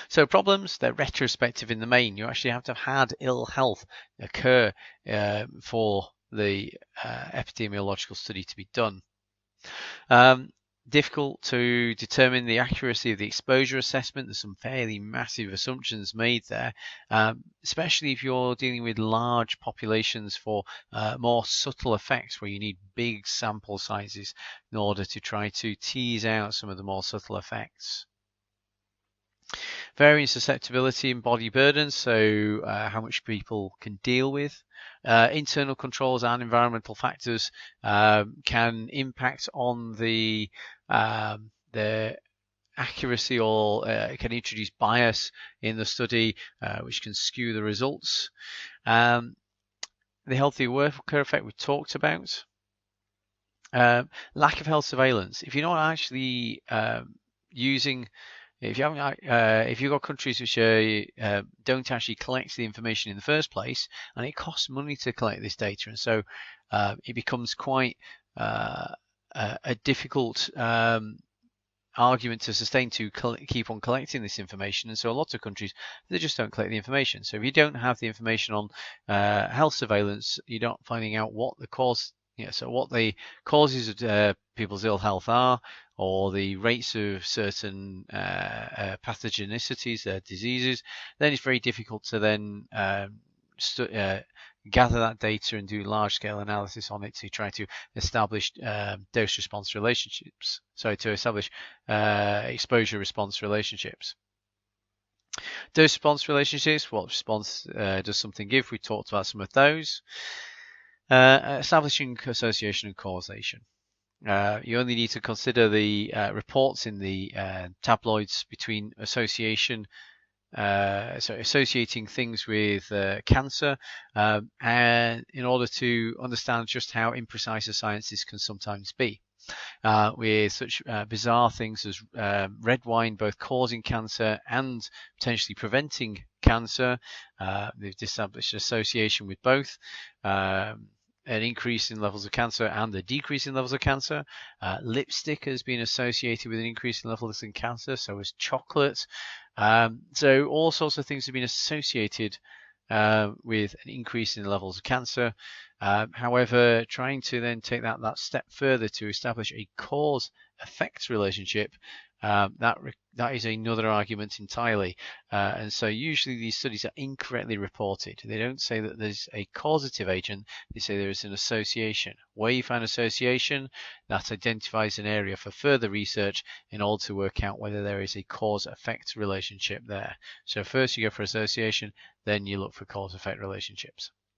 So problems, they're retrospective in the main. You actually have to have had ill health occur for the epidemiological study to be done. Difficult to determine the accuracy of the exposure assessment. There's some fairly massive assumptions made there, especially if you're dealing with large populations for more subtle effects where you need big sample sizes in order to try to tease out some of the more subtle effects. Varying susceptibility and body burden, so how much people can deal with. Internal controls and environmental factors can impact on the accuracy, or can introduce bias in the study, which can skew the results. The healthy worker effect we talked about. Lack of health surveillance. If you're not actually using, if you've got countries which don't actually collect the information in the first place, and it costs money to collect this data, and so it becomes quite a difficult argument to sustain to keep on collecting this information. And so a lot of countries, they just don't collect the information. So if you don't have the information on health surveillance, you're not finding out what the cause, so what the causes of people's ill health are, or the rates of certain pathogenicities, diseases, then it's very difficult to then gather that data and do large-scale analysis on it to try to establish dose-response relationships. So to establish exposure-response relationships. Dose-response relationships, what response does something give? We talked about some of those. Establishing association and causation. You only need to consider the reports in the tabloids between association, so associating things with cancer, and in order to understand just how imprecise the sciences can sometimes be. With such bizarre things as red wine both causing cancer and potentially preventing cancer, they've established association with both. An increase in levels of cancer and a decrease in levels of cancer. Lipstick has been associated with an increase in levels in cancer, so has chocolate. So all sorts of things have been associated with an increase in levels of cancer. However, trying to then take that step further to establish a cause-effect relationship, that is another argument entirely. And so usually these studies are incorrectly reported. They don't say that there's a causative agent, they say there is an association. Where you find association, that identifies an area for further research in order to work out whether there is a cause-effect relationship there. So first you go for association, then you look for cause-effect relationships.